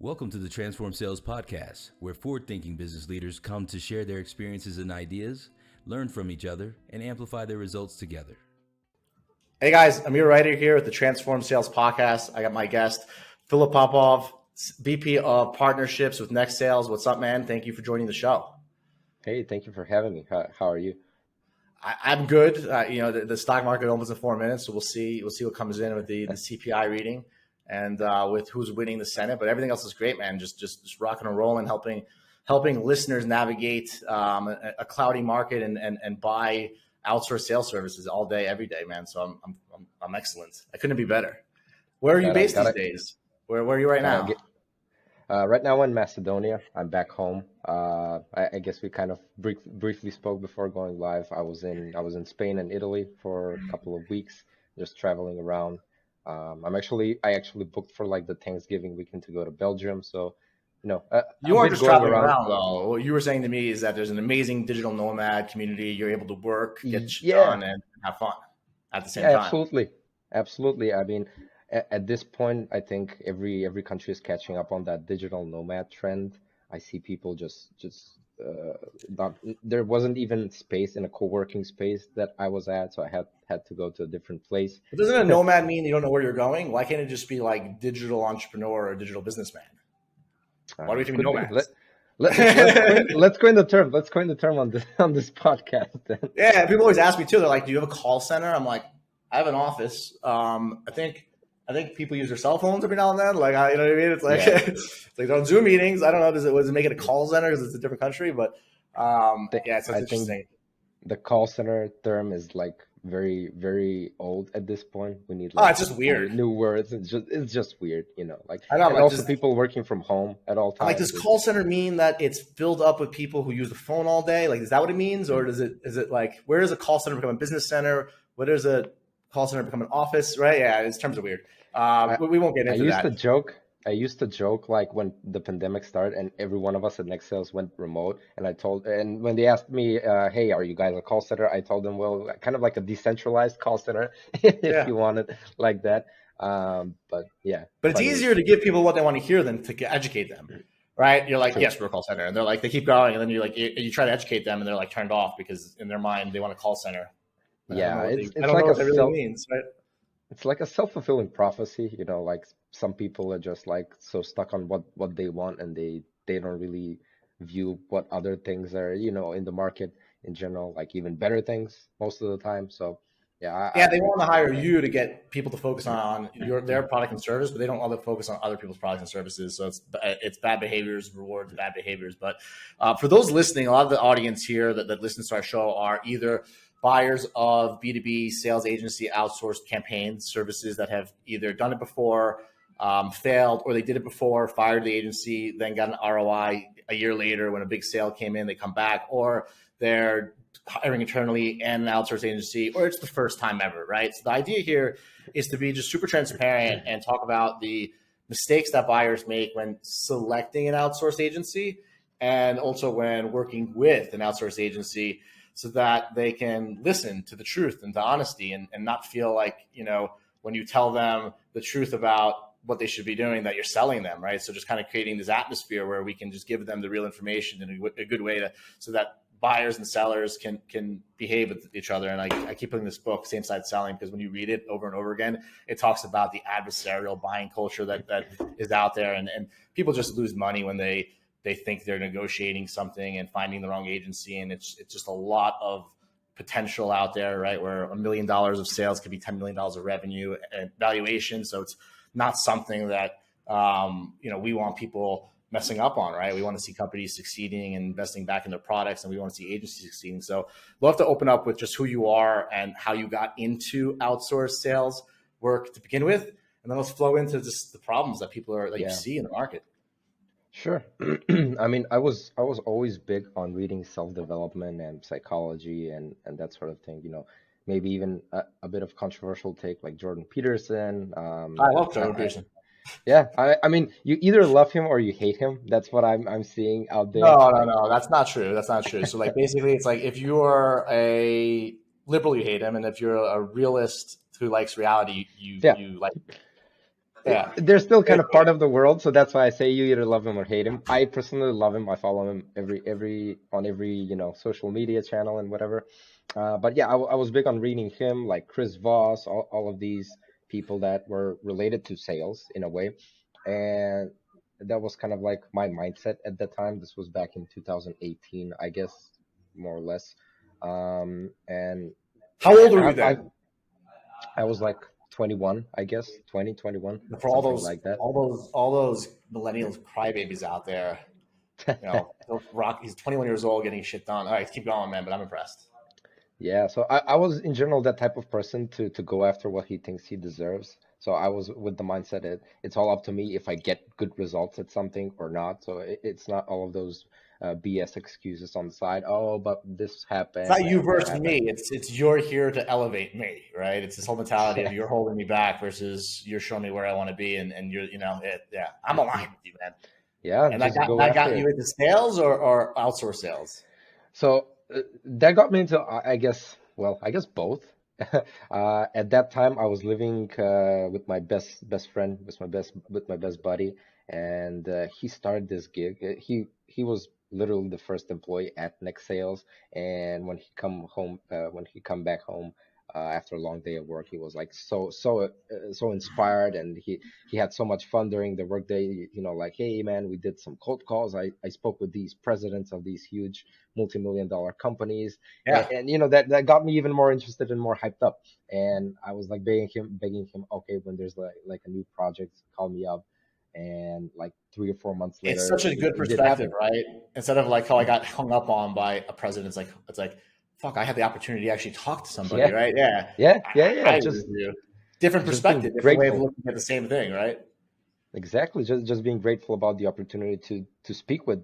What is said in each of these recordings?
Welcome to the Transform Sales Podcast, where forward-thinking business leaders come to share their experiences and ideas, learn from each other, and amplify their results together. Hey guys, Amir Reiter here at the Transform Sales Podcast. I got my guest, Filip Popov, VP of Partnerships with Nextsales. What's up, man? Thank you for joining the show. Hey, thank you for having me. How are you? I'm good. The stock market opens in 4 minutes, so we'll see what comes in with the CPI reading and with who's winning the Senate. But everything else is great, man. Just rocking and rolling, helping listeners navigate a cloudy market and buy outsourced sales services all day, every day, man. So I'm excellent. I couldn't be better. Where are you based these days? Where are you right now? Right now in Macedonia. I'm back home. I guess we kind of briefly spoke before going live. I was in Spain and Italy for a couple of weeks, just traveling around. I actually booked for like the Thanksgiving weekend to go to Belgium. So, you aren't just traveling around though. What you were saying to me is that there's an amazing digital nomad community. You're able to work, get done, and have fun at the same time. Absolutely. I mean, at this point, I think every country is catching up on that digital nomad trend. I see people there wasn't even space in a co-working space that I was at, so I had to go to a different place. But doesn't a nomad mean you don't know where you're going? Why can't it just be like digital entrepreneur or digital businessman? Why do we have to be nomads? Let's coin the term. Let's coin the term on this podcast. Then. Yeah, people always ask me too. They're like, "Do you have a call center?" I'm like, "I have an office." I think people use their cell phones every now and then. Like, you know what I mean? It's like, it's like they're on Zoom meetings. I don't know. Was it make it a call center because it's a different country? But it's interesting. Think the call center term is like very, very old at this point. We need it's just weird. New words. It's just weird, Like, I know, and also people working from home at all times. Like, does call center mean that it's filled up with people who use the phone all day? Like, is that what it means, or is it like, where does a call center become a business center? Where does a call center become an office? Right? Yeah, these terms are weird. We won't get into that. I used to joke like when the pandemic started and every one of us at Nextsales went remote, and when they asked me, hey, are you guys a call center? I told them, well, kind of like a decentralized call center if you want it like that. But it's easier to give people what they want to hear than to educate them, right? You're like, yes, we're a call center, and they're like, they keep going, and then you try to educate them, and they're like turned off because in their mind they want a call center. I don't know what that really means, right? It's like a self-fulfilling prophecy, like some people are just like so stuck on what they want, and they don't really view what other things are, in the market in general, like even better things most of the time. So they want to hire you to get people to focus on their product and service, but they don't want to focus on other people's products and services. So it's bad behaviors, rewards bad behaviors. But for those listening, a lot of the audience here that listens to our show are either buyers of B2B sales agency outsourced campaign services that have either done it before, failed, or they did it before, fired the agency, then got an ROI a year later when a big sale came in, they come back, or they're hiring internally and an outsourced agency, or it's the first time ever, right? So the idea here is to be just super transparent and talk about the mistakes that buyers make when selecting an outsourced agency and also when working with an outsourced agency, so that they can listen to the truth and to honesty and not feel like, when you tell them the truth about what they should be doing, that you're selling them, right? So just kind of creating this atmosphere where we can just give them the real information in a good way so that buyers and sellers can behave with each other. And I keep putting this book, Same Side Selling, because when you read it over and over again, it talks about the adversarial buying culture that is out there. And people just lose money when they think they're negotiating something and finding the wrong agency. And it's just a lot of potential out there, right? Where $1 million of sales could be $10 million of revenue and valuation. So it's not something that, we want people messing up on, right? We want to see companies succeeding and investing back in their products, and we want to see agencies succeeding. So we'll have to open up with just who you are and how you got into outsourced sales work to begin with. And then let's flow into just the problems that people you see in the market. Sure. I mean, I was always big on reading self-development and psychology and that sort of thing, maybe even a bit of controversial take like Jordan Peterson. I love Jordan Peterson. Yeah. I mean, you either love him or you hate him. That's what I'm seeing out there. No, that's not true. That's not true. So like, basically it's like, if you're a liberal, you hate him. And if you're a realist who likes reality, you like him. Yeah. They're still kind of part of the world, so that's why I say you either love him or hate him. I personally love him. I follow him every social media channel and whatever. But yeah, I was big on reading him, like Chris Voss, all of these people that were related to sales in a way, and that was kind of like my mindset at that time. This was back in 2018, I guess, more or less. And How old were you I then? I was like 21, I guess, 20, 21, For something like that. all those millennials crybabies out there, Rock. He's 21 years old, getting shit done. All right, keep going, man. But I'm impressed. Yeah, so I was in general that type of person to go after what he thinks he deserves. So I was with the mindset that it's all up to me if I get good results at something or not. So it's not all of those BS excuses on the side. Oh, but this It's happened not you and that versus happened. me. It's you're here to elevate me, right? It's this whole mentality of Yeah, you're holding me back versus you're showing me where I want to be, and you're yeah. I'm aligned with you, man. yeah, And just go that after got you it. into sales or outsource sales. So that got me into, I guess, I guess both. At that time, I was living with my best friend, with my best buddy, and he started this gig. He was literally the first employee at Nextsales, and when he come back home after a long day of work, he was like so inspired, and he had so much fun during the workday. Like, hey man, we did some cold calls. I spoke with these presidents of these huge multi-million-dollar companies, Yeah, and that got me even more interested and more hyped up. And I was like begging him, okay, when there's like a new project, call me up. And like 3 or 4 months it's later, such a good it did perspective, happen. right? Instead of like how I got hung up on by a president, it's like, fuck, I had the opportunity to actually talk to somebody, Yeah, right? Yeah, yeah. I agree with you. Different Just being perspective, different way of grateful. looking at the same thing, right? Exactly, just being grateful about the opportunity to speak with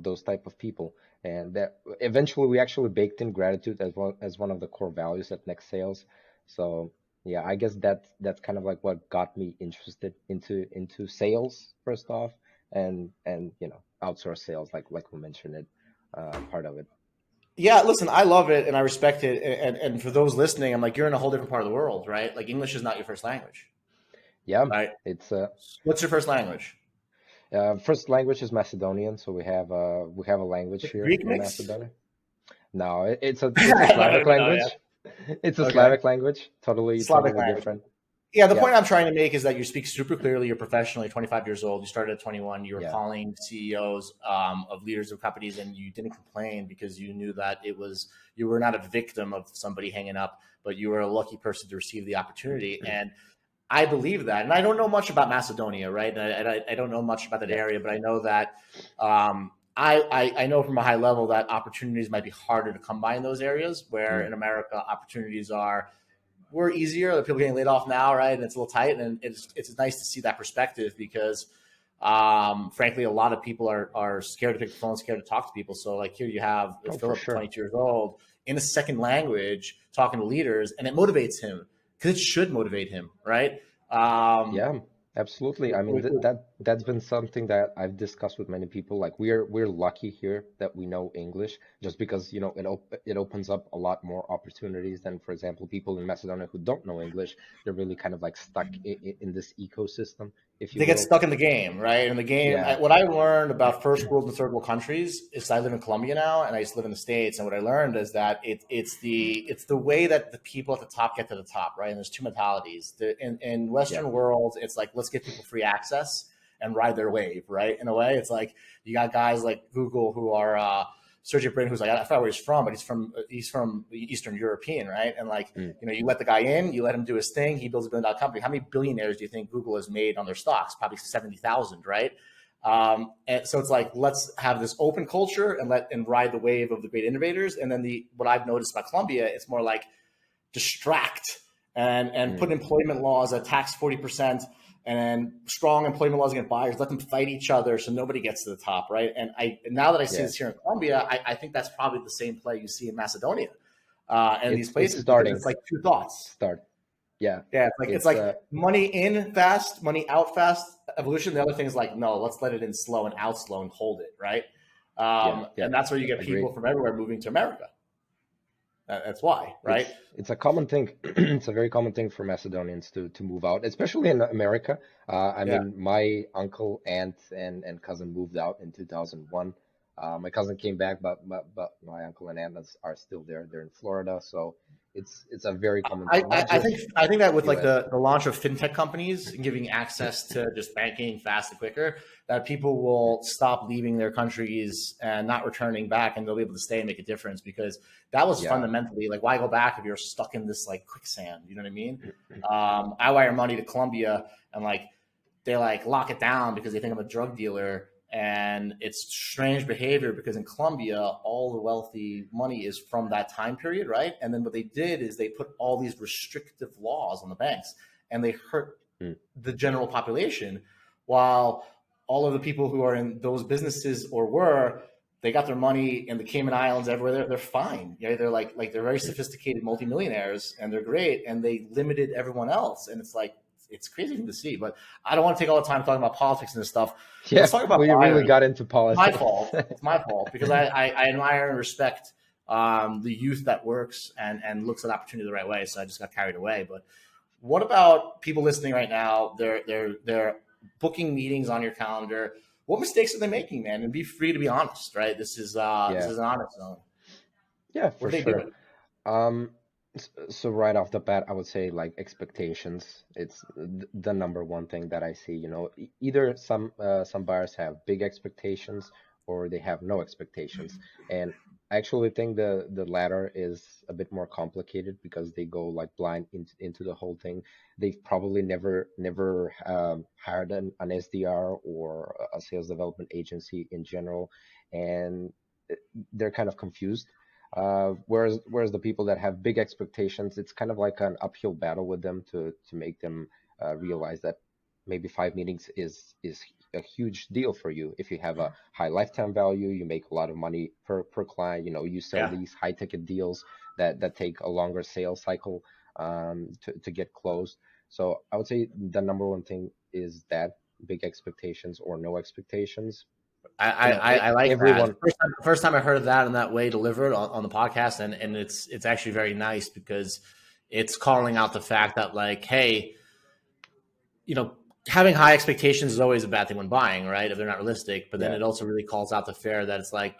those type of people, and that eventually we actually baked in gratitude as one of the core values at Next Sales. So yeah, I guess that's kind of like what got me interested into sales first off, and outsource sales like we mentioned it, part of it. Yeah, listen, I love it and I respect it. And for those listening, I'm like, you're in a whole different part of the world, right? Like English is not your first language, Yeah, right? it's What's your first language? first language is Macedonian, so we have a language here Greek in mix? Macedonia. No, it's a I don't Slavic even know. Yeah. language. It's a Okay. Slavic language, totally Slavic totally language. different. Yeah, the Yeah, point I'm trying to make is that you speak super clearly. You're professional. You're 25 years old. You started at 21. You were yeah, calling CEOs of leaders of companies, and you didn't complain because you knew that you were not a victim of somebody hanging up, but you were a lucky person to receive the opportunity. And I believe that. And I don't know much about Macedonia, right? And I don't know much about that yeah, area, but I know that I know from a high level that opportunities might be harder to come by in those areas. Where mm, in America, opportunities were easier. People getting laid off now, right? And it's a little tight, and it's nice to see that perspective because, frankly, a lot of people are scared to pick the phone, scared to talk to people. So, like here, you have oh, for Philip, sure. 22 years old, in a second language, talking to leaders, and it motivates him because it should motivate him, right? Um, Yeah, absolutely. I mean, we, we, that's been something that I've discussed with many people. Like we're lucky here that we know English, just because it opens up a lot more opportunities than, for example, people in Macedonia who don't know English. They're really kind of like stuck in this ecosystem, if you they get will. stuck in the game, right? And the game, Yeah, what I learned about first world and third world countries is I live in Colombia now, and I used to live in the States. And what I learned is that it's the way that the people at the top get to the top, right? And there's two mentalities. In yeah, Western world, it's like let's give people free access and ride their wave, right? In a way, it's like you got guys like Google who are Sergey Brin, who's like I forgot where he's from, but he's from Eastern European, right? And like mm, you let the guy in, you let him do his thing, he builds a $1 billion company. How many billionaires do you think Google has made on their stocks? Probably 70,000, right? And so it's like let's have this open culture and ride the wave of the great innovators. And then what I've noticed about Colombia, it's more like distract and put mm, employment laws that tax 40% and then strong employment laws against buyers, let them fight each other so nobody gets to the top, right? And now that I see yeah. this here in Colombia, I think that's probably the same play you see in Macedonia and these It's places because starting it's like two thoughts. start. Yeah, Yeah, it's like it's money in fast, money out fast evolution. The other thing is like, no, let's let it in slow and out slow and hold it, right? yeah, yeah. And that's where you get Agreed. people from everywhere moving to America. That's why, right? It's a common thing. It's a very common thing for Macedonians to move out, especially in America. I mean, my uncle, aunt, and cousin moved out in 2001. My cousin came back, but my uncle and aunt are still there. They're in Florida, so it's a very common thing. I think that with like US. the launch of fintech companies and giving access to just banking fast and quicker, that people will stop leaving their countries and not returning back, and they'll be able to stay and make a difference, because that was fundamentally like, why go back if you're stuck in this like quicksand? You know what I mean? I wire money to Colombia, and like they like lock it down because they think I'm a drug dealer. And it's strange behavior because in Colombia, all the wealthy money is from that time period, right? And then what they did is they put all these restrictive laws on the banks, and they hurt the general population, while all of the people who are in those businesses they got their money in the Cayman Islands, everywhere. They're fine. Yeah, they're like they're very sophisticated multimillionaires, and they're great. And they limited everyone else, and it's crazy to see. But I don't want to take all the time talking about politics and this stuff. Yeah, let's talk about we really got into politics. It's my fault. It's my fault because I admire and respect the youth that works and looks at opportunity the right way. So I just got carried away. But what about people listening right now? They're booking meetings on your calendar. What mistakes are they making, man? And be free to be honest, right? This is an honest zone. Yeah, for sure. So right off the bat, I would say like expectations. It's the number one thing that I see. You know, either some buyers have big expectations or they have no expectations. And I actually think the latter is a bit more complicated because they go like blind into the whole thing. They've probably never hired an SDR or a sales development agency in general, and they're kind of confused. Whereas the people that have big expectations, it's kind of like an uphill battle with them to make them realize that maybe 5 meetings is a huge deal for you. If you have a high lifetime value, you make a lot of money per client. You know, you sell these high ticket deals that take a longer sales cycle to get closed. So I would say the number one thing is that big expectations or no expectations. I like everyone. That. First time I heard of that in that way delivered on the podcast, and it's actually very nice because it's calling out the fact that like, hey, you know, having high expectations is always a bad thing when buying, right? If they're not realistic, but then it also really calls out the fair that it's like,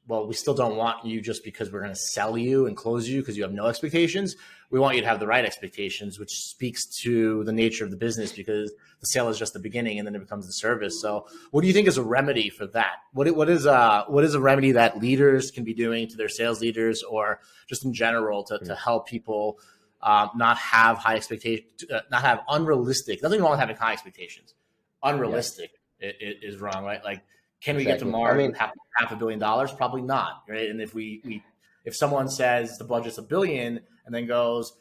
well, we still don't want you just because we're going to sell you and close you because you have no expectations. We want you to have the right expectations, which speaks to the nature of the business, because the sale is just the beginning and then it becomes the service. So what do you think is a remedy for that? What is a remedy that leaders can be doing to their sales leaders or just in general to help people not have high expectations, not have unrealistic, nothing wrong with having high expectations. Unrealistic is wrong, right? Like, can we get to Mars with half $500 million? Probably not, right? And if someone says the budget's $1 billion and then goes,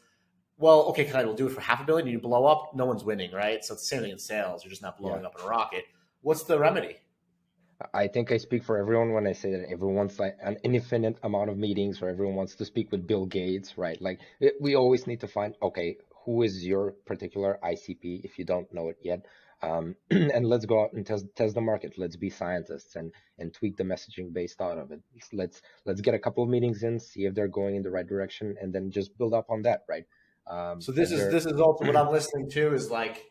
well, okay, we'll do it for $500 million, and you blow up, no one's winning, right? So it's the same thing in sales. You're just not blowing up in a rocket. What's the remedy? I think I speak for everyone when I say that everyone wants like an infinite amount of meetings, or everyone wants to speak with Bill Gates, right? Like we always need to find, okay, who is your particular ICP if you don't know it yet? And let's go out and test the market. Let's be scientists and tweak the messaging based out of it. Let's get a couple of meetings in, see if they're going in the right direction, and then just build up on that, right? So this is also what I'm listening to is like,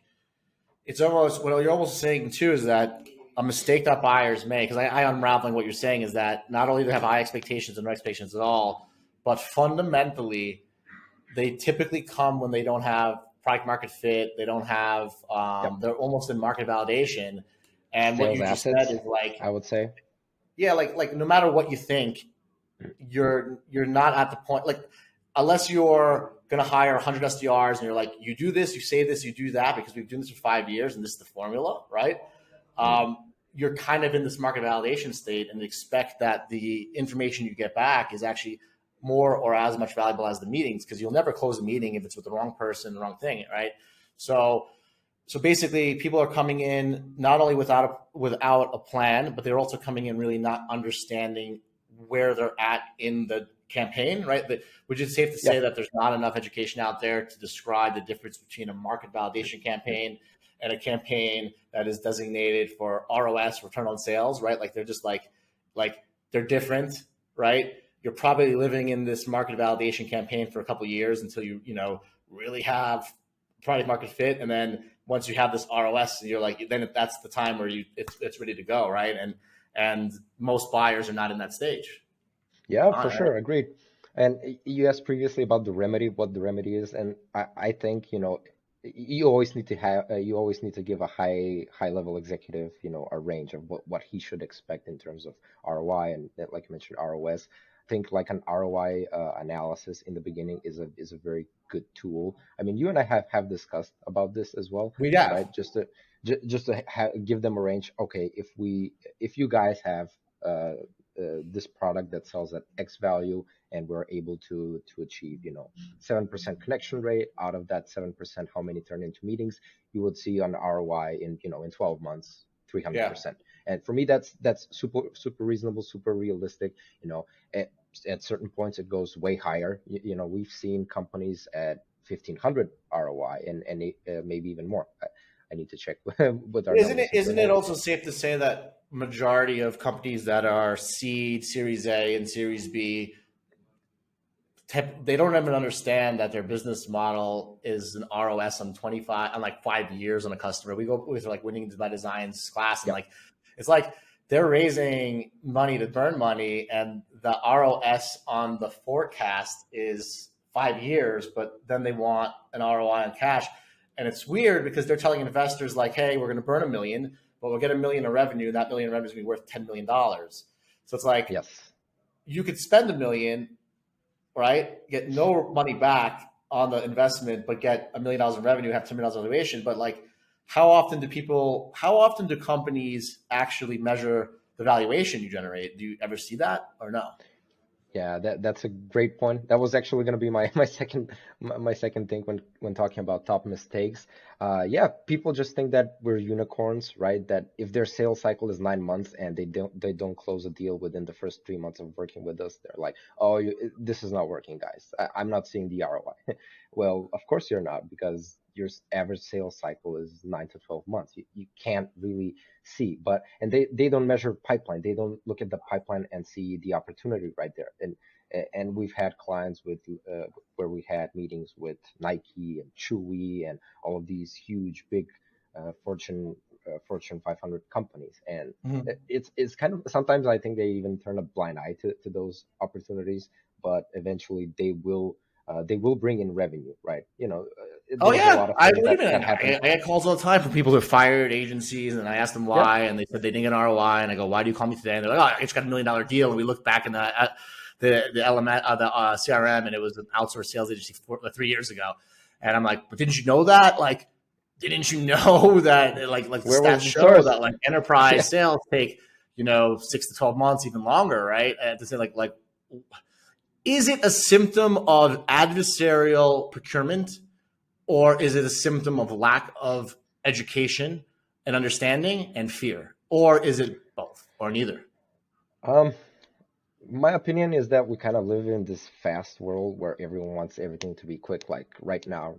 it's almost what you're almost saying too is that a mistake that buyers make, because I unraveling what you're saying is that not only do they have high expectations and no expectations at all, but fundamentally they typically come when they don't have product market fit. They don't have, they're almost in market validation. And sales what you just said is like, I would say, like no matter what you think, you're not at the point, like, unless you're going to hire 100 SDRs and you're like, you do this, you say this, you do that, because we've been doing this for 5 years and this is the formula, right? You're kind of in this market validation state and expect that the information you get back is actually more or as much valuable as the meetings, because you'll never close a meeting if it's with the wrong person, the wrong thing, right? So basically people are coming in not only without a plan, but they're also coming in really not understanding where they're at in the campaign, right? Which is safe to say that there's not enough education out there to describe the difference between a market validation campaign and a campaign that is designated for ROS, return on sales, right? Like they're just like they're different, right? you're probably living in this market validation campaign for a couple of years until you really have product market fit. And then once you have this ROS, you're like, then that's the time where it's ready to go, right? And most buyers are not in that stage. Yeah, for sure. Agreed. And you asked previously about the remedy, what the remedy is, and I think, you always need to have give a high level executive, a range of what he should expect in terms of ROI, and like you mentioned, ROS. I think like an ROI analysis in the beginning is a very good tool. I mean, you and I have discussed about this as well, We have. right? Just to give them a range. Okay, if you guys have this product that sells at X value, and we're able to achieve 7% connection rate. Out of that 7%, how many turn into meetings? You would see an ROI in 12 months 300%. And for me, that's super reasonable, super realistic. At certain points it goes way higher. We've seen companies at 1500 ROI and maybe even more. I need to check with our Isn't it also safe to say that majority of companies that are seed, Series A, and Series B, they don't even understand that their business model is an ROS on 5 years on a customer. We go with like winning by designs class, and it's like they're raising money to burn money, and the ROS on the forecast is 5 years, but then they want an ROI on cash. And it's weird because they're telling investors like, hey, we're going to burn $1 million, but we'll get $1 million in revenue. That $1 million in revenue is going to be worth $10 million. So it's like, you could spend $1 million, right? Get no money back on the investment, but get $1 million in revenue, have $10 million in valuation. But like, how often do companies actually measure the valuation you generate? Do you ever see that or no? Yeah, that's a great point. That was actually going to be my second thing when talking about top mistakes. People just think that we're unicorns, right? That if their sales cycle is 9 months and they don't close a deal within the first 3 months of working with us, they're like, oh, this is not working, guys. I'm not seeing the ROI. Well, of course you're not, because your average sales cycle is 9 to 12 months. You can't really see, and they don't measure pipeline. They don't look at the pipeline and see the opportunity right there. And we've had clients with where we had meetings with Nike and Chewy and all of these huge big Fortune 500 companies, and it's kind of, sometimes I think they even turn a blind eye to those opportunities, but eventually they will bring in revenue, right? I get calls all the time from people who are fired agencies, and I ask them why, and they said they didn't get an ROI, and I go, why do you call me today? And they're like, oh, I just got $1 million deal, and we look back in the element of the CRM, and it was an outsourced sales agency 3 years ago, and I'm like, but didn't you know that? Like, didn't you know that? Like the stats show that like enterprise sales take 6 to 12 months, even longer, right? To say like. Is it a symptom of adversarial procurement, or is it a symptom of lack of education and understanding and fear? Or is it both or neither? My opinion is that we kind of live in this fast world where everyone wants everything to be quick, like right now.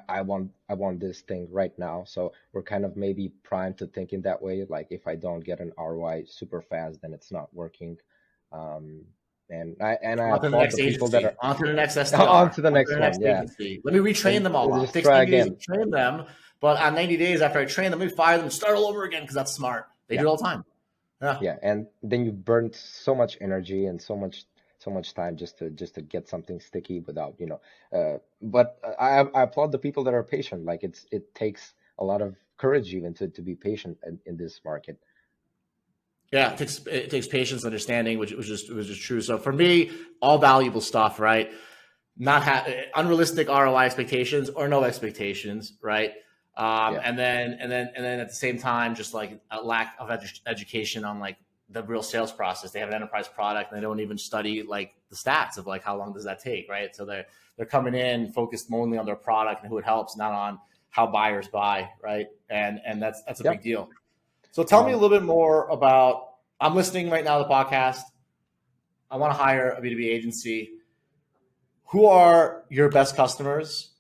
I want this thing right now. So we're kind of maybe primed to think in that way. Like, if I don't get an ROI super fast, then it's not working. And I applaud the people that are on to the next SDR, on to the next one. Yeah. Agency. Let me retrain them all. Just try again. Train them, but on 90 days after I train them, let me fire them and start all over again, because that's smart. They do it all the time. Yeah, and then you burn so much energy and so much time just to get something sticky without But I applaud the people that are patient. Like, it takes a lot of courage even to be patient in this market. Yeah, it takes patience, understanding, which was just true. So for me, all valuable stuff, right? Not unrealistic ROI expectations or no expectations, right? And then at the same time, just like a lack of education on like the real sales process. They have an enterprise product, and they don't even study like the stats of like how long does that take, right? So they're coming in focused only on their product and who it helps, not on how buyers buy, right? And that's a big deal. So tell me a little bit more about, I'm listening right now to the podcast. I want to hire a B2B agency. Who are your best customers?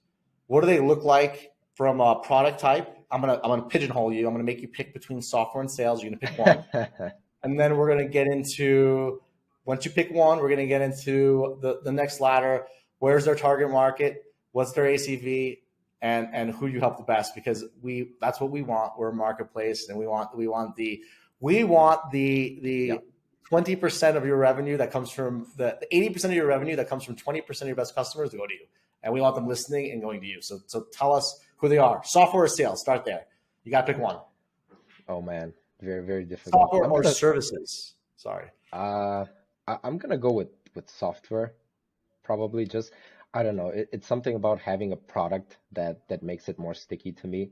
What do they look like from a product type? I'm gonna pigeonhole you. I'm gonna make you pick between software and sales. You're gonna pick one. And then we're gonna get into Once you pick one, we're going to get into the next ladder. Where's their target market? What's their ACV? And who you help the best, because that's what we want. We're a marketplace, and we want the 20% of your revenue that comes from the 80% of your revenue that comes from 20% of your best customers to go to you. And we want them listening and going to you. So tell us who they are. Software or sales? Start there. You got to pick one. Oh man, very, very difficult. Software or services? Sorry. I'm gonna go with software, probably. Just, I don't know. It's something about having a product that makes it more sticky to me.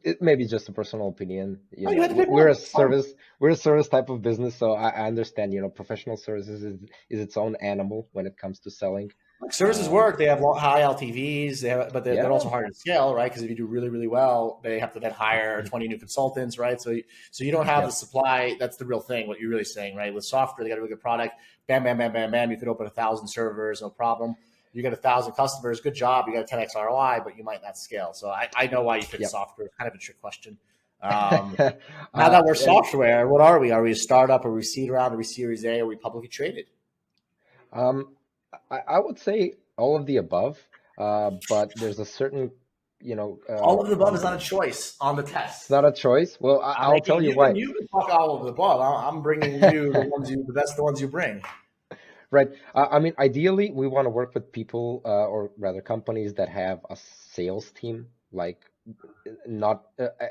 It may be just a personal opinion. We're a service type of business, so I understand. Professional services is its own animal when it comes to selling. Like services work. They have high LTVs, but they're also harder to scale, right? Because if you do really, really well, they have to then hire 20 new consultants, right? So you don't have the supply. That's the real thing. What you're really saying, right? With software, they got a really good product. Bam, bam, bam, bam, bam. You could open 1,000 servers, no problem. You get 1,000 customers. Good job. You got a 10x ROI, but you might not scale. So I know why you picked software. It's kind of a trick question. Now that we're software, what are we? Are we a startup? Are we seed round? Are we Series A? Are we publicly traded? I would say all of the above, but there's a certain, all of the above is not a choice on the test. It's not a choice. Well, I'll tell you why. You can talk all of the above. I'm bringing you the ones you bring. Right. I mean, ideally, we want to work with people, or rather companies that have a sales team, like not,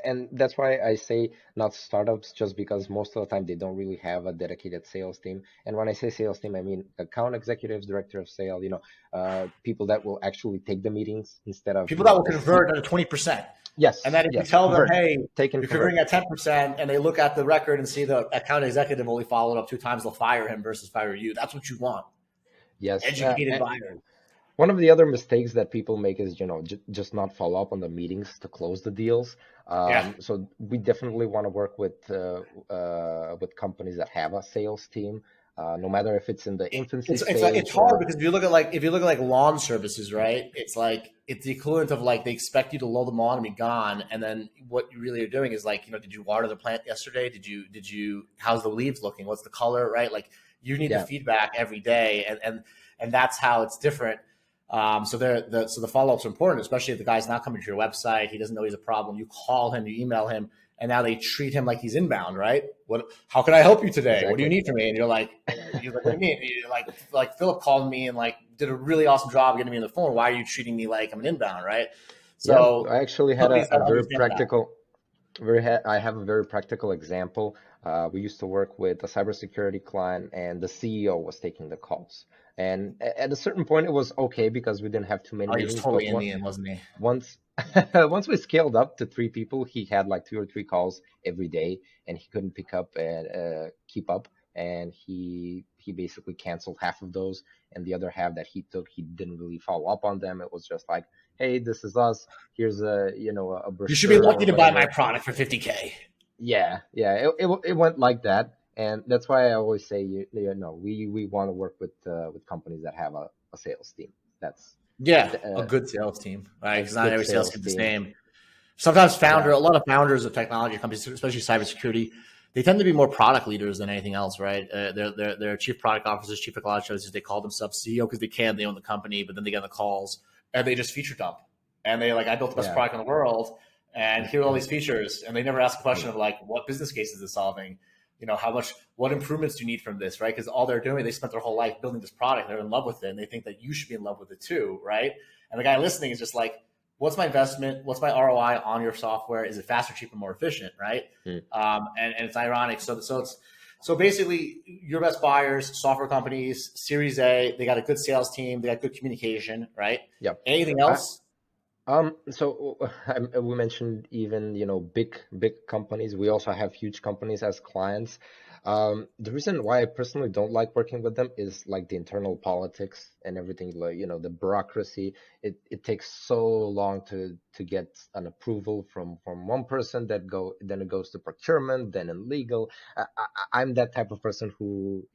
and that's why I say not startups, just because most of the time they don't really have a dedicated sales team. And when I say sales team, I mean account executives, director of sale, people that will actually take the meetings instead of people that will convert at 20%. Yes. And then if you tell them, hey, you're converting at 10%, and they look at the record and see the account executive only followed up 2 times, they'll fire him versus fire you. That's what you want. Yes. Educated buyers. One of the other mistakes that people make is, just not follow up on the meetings to close the deals. So we definitely want to work with companies that have a sales team. No matter if it's in the infancy stage. It's hard because if you look at lawn services, right? It's the equivalent of they expect you to load them on and be gone, and then what you really are doing is did you water the plant yesterday? Did you how's the leaves looking? What's the color, right? You need the feedback every day, and that's how it's different. So the follow-ups are important, especially if the guy's not coming to your website, he doesn't know he's a problem. You call him, you email him, and now they treat him like he's inbound, right? How can I help you today? Exactly. What do you need from me? And you're like, what do you mean? You're like Filip called me and did a really awesome job getting me on the phone. Why are you treating me like I'm an inbound, right? So I actually had a very practical. I have a very practical example. We used to work with a cybersecurity client, and the CEO was taking the calls. And at a certain point, it was okay because we didn't have too many. He was totally Indian, wasn't he? Once we scaled up to 3 people, he had 2 or 3 calls every day, and he couldn't pick up and keep up. And he basically canceled half of those, and the other half that he took, he didn't really follow up on them. It was just like, hey, this is us. Here's a brochure. You should be lucky to buy my product for $50K. Yeah. It went like that. And that's why I always say, we want to work with companies that have a sales team. That's a good sales team, right? Because not every sales team is the same. Sometimes a lot of founders of technology companies, especially cybersecurity, they tend to be more product leaders than anything else, right? They're chief product officers, chief technology officers. They call themselves CEO because they own the company, but then they get the calls and they just feature dump. And they I built the best product in the world, and here are all these features. And they never ask a question of what business case is it solving? What improvements do you need from this, right? Because all they're doing, they spent their whole life building this product. They're in love with it, and they think that you should be in love with it too, right? And the guy listening is just what's my investment? What's my ROI on your software? Is it faster, cheaper, more efficient, right? And it's ironic. So basically, your best buyers, software companies, Series A, they got a good sales team, they got good communication, right? Yep. Anything else? So we mentioned even, big companies. We also have huge companies as clients. The reason why I personally don't like working with them is the internal politics and everything, the bureaucracy. It takes so long to get an approval from one person then it goes to procurement, then in legal. I'm that type of person who,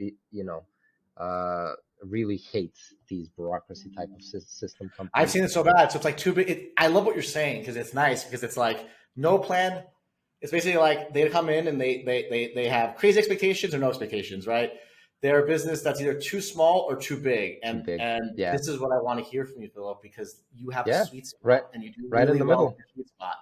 really hates these bureaucracy type of system companies. I've seen it so bad. So it's too big. I love what you're saying because it's nice because it's no plan. It's basically they come in and they have crazy expectations or no expectations, right? they're a business that's either too small or too big. Too big. And Yeah. this is what I want to hear from you, Filip, because you have Yeah. a sweet spot, Right. and you do Right really in the well middle. with your sweet spot.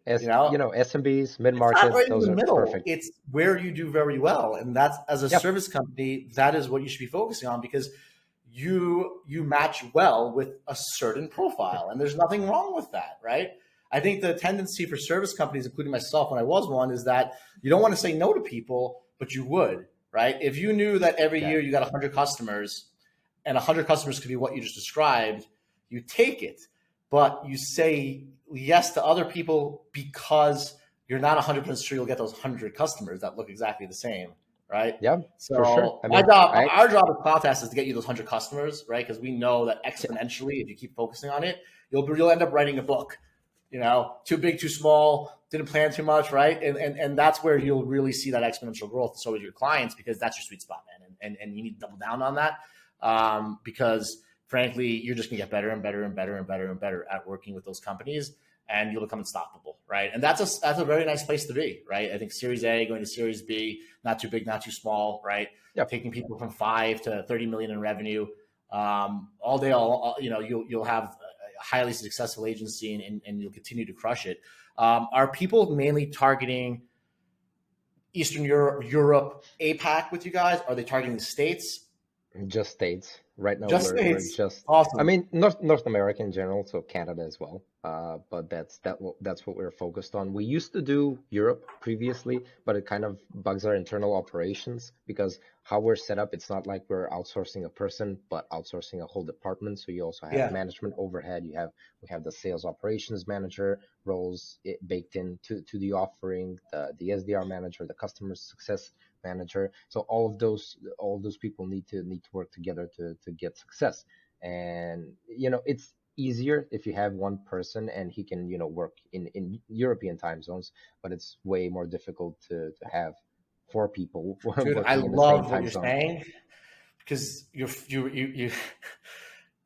SMBs, mid It's market, not right in those the are middle. perfect. It's where you do very well, and that's as a Yep. service company, that is what you should be focusing on, because you match well with a certain profile, and there's nothing wrong with that, right? I think the tendency for service companies, including myself when I was one, is that you don't want to say no to people, but you would, right? If you knew that every year you got 100 customers, and 100 customers could be what you just described, you take it, but you say yes to other people because you're not 100% sure you'll get those 100 customers that look exactly the same, right? Yeah, so for sure. our job at CloudTask is to get you those 100 customers, right? Because we know that exponentially, if you keep focusing on it, you'll end up writing a book. Too big, too small, didn't plan too much, right? And that's where you'll really see that exponential growth. So with your clients, because that's your sweet spot, man. And you need to double down on that, because frankly, you're just gonna get better and better and better and better and better at working with those companies, and you'll become unstoppable, right? And that's a very nice place to be, right? I think Series A going to Series B, not too big, not too small, right? Yep. Taking people from 5 to 30 million in revenue, all day, you'll have a highly successful agency, and you'll continue to crush it. Are people mainly targeting Eastern Europe, APAC with you guys? Are they targeting the States? Just States. Right now, we're just awesome. I mean, North America in general, so Canada as well. But that's what we're focused on. We used to do Europe previously, but it kind of bugs our internal operations, because how we're set up, it's not like we're outsourcing a person, but outsourcing a whole department. So you also have management overhead. We have the sales operations manager roles baked into the offering, the SDR manager, the customer success manager. So all of those people need to work together to get success. And it's easier if you have one person and he can work in European time zones, but it's way more difficult to have 4 people Dude, working I in the love same what time you're zone. saying, because you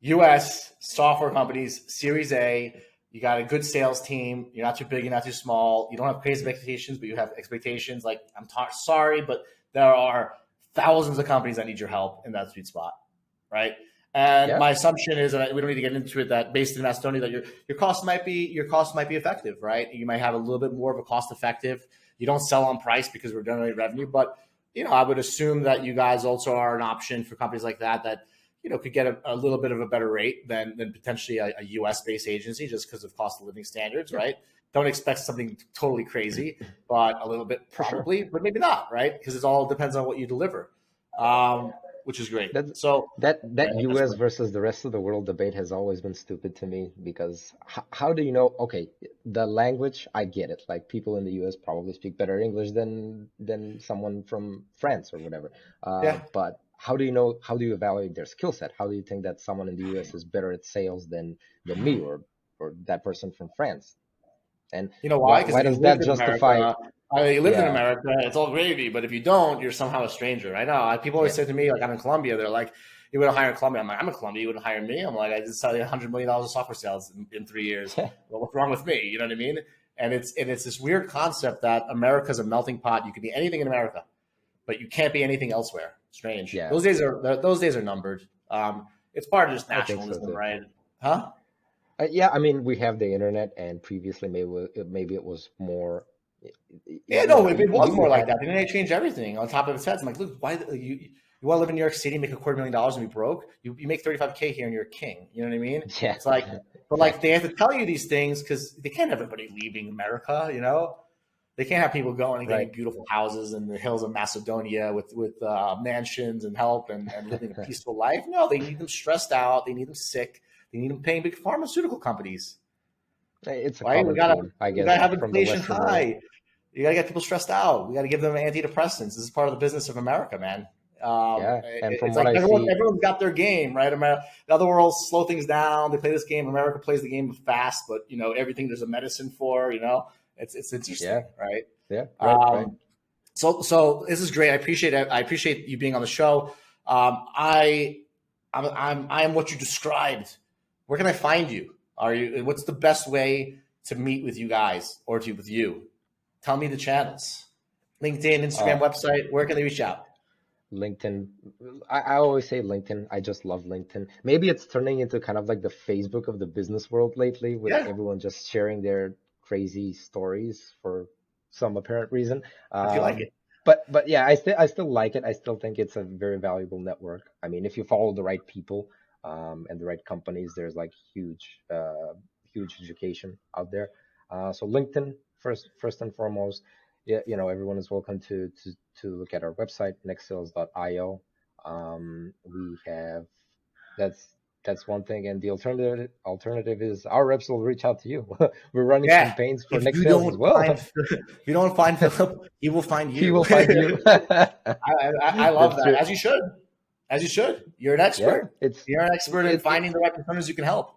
US software companies, Series A, you got a good sales team. You're not too big, you're not too small. You don't have crazy expectations, but you have expectations. Like, sorry, but there are thousands of companies that need your help in that sweet spot, right? And my assumption is, and we don't need to get into it, that based in Macedonia, that your cost might be effective, right? You might have a little bit more of a cost effective. You don't sell on price because we're generating revenue, but I would assume that you guys also are an option for companies like that could get a little bit of a better rate than potentially a US based agency, just because of cost of living standards, right? Don't expect something totally crazy, but a little bit probably, but maybe not, right? Because it all depends on what you deliver, which is great. That US versus the rest of the world debate has always been stupid to me, because how do you know? Okay, the language, I get it. Like, people in the US probably speak better English than someone from France or whatever. But how do you know? How do you evaluate their skill set? How do you think that someone in the US is better at sales than me or that person from France? And you know why? Why does that justify? You lived in America, it's all gravy. But if you don't, you're somehow a stranger. I know. People always say to me, like, I'm in Colombia. They're like, you wouldn't hire in Colombia. I'm like, I'm in Colombia. You wouldn't hire me. I'm like, I just sell you $100 million of software sales in 3 years. Well, what's wrong with me? You know what I mean? And it's this weird concept that America's a melting pot. You can be anything in America, but you can't be anything elsewhere. Strange. Yeah. Those days are numbered. It's part of just nationalism, so, right? Huh? I mean, we have the internet, and previously maybe it was more. It was more like that. The internet changed everything on top of its head. I'm like, look, why you want to live in New York City, make $250,000 and be broke? You make $35K here and you're a king. You know what I mean? Yeah. It's like, but like, they have to tell you these things because they can't have everybody leaving America. They can't have people going and getting beautiful houses in the hills of Macedonia with mansions and help and living a peaceful life. No, they need them stressed out. They need them sick. They need them paying big pharmaceutical companies. It's a common theme, I guess. We gotta have inflation high. You gotta get people stressed out. We gotta give them antidepressants. This is part of the business of America, man. And from it's what like I see, everyone's got their game, right? The other worlds slow things down. They play this game. America plays the game fast, but everything there's a medicine for. It's interesting, right? Yeah. Right. So this is great. I appreciate it. I appreciate you being on the show. I am what you described. Where can I find you? What's the best way to meet with you guys or with you? Tell me the channels. LinkedIn, Instagram, website. Where can they reach out? LinkedIn. I always say LinkedIn. I just love LinkedIn. Maybe it's turning into kind of like the Facebook of the business world lately, with Yeah, everyone just sharing their crazy stories for some apparent reason. if you like Um, it. but yeah, I still like it. I still think it's a very valuable network. I mean, if you follow the right people, and the right companies, there's like huge education out there. So LinkedIn first and foremost. Yeah, everyone is welcome to look at our website, nextsales.io. We have that's that's one thing, and the alternative is our reps will reach out to you. We're running Yeah. campaigns for If next you sales as don't find, well. if you don't find Philip, he will find He you. will find you. I love That's that. true. As you should. As you should. You're an Yeah, expert. it's You're an expert in it. finding the right personas you can help.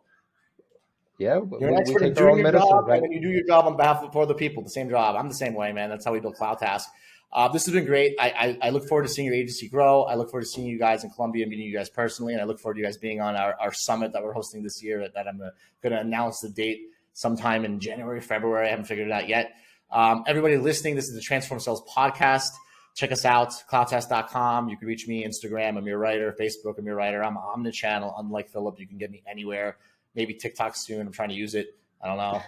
Yeah, You're an we expert in take our doing own your medicine, job, and right? then you do your job on behalf of for other people. The same job. I'm the same way, man. That's how we build CloudTask. This has been great. I look forward to seeing your agency grow. I look forward to seeing you guys in Colombia, meeting you guys personally, and I look forward to you guys being on our summit that we're hosting this year. That I'm going to announce the date sometime in January, February. I haven't figured it out yet. Everybody listening, this is the Transform Sales podcast. Check us out, cloudtest.com. You can reach me Instagram, Amir Reiter, Facebook, Amir Reiter. I'm on the channel. Unlike Philip, you can get me anywhere. Maybe TikTok soon. I'm trying to use it. I don't know,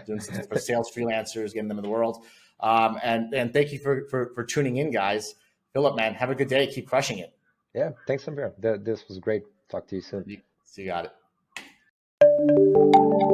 doing some for sales freelancers, getting them in the world. And thank you for tuning in, guys. Philip, man, have a good day. Keep crushing it. Yeah, thanks, Amir. This was great. Talk to you soon. You got it.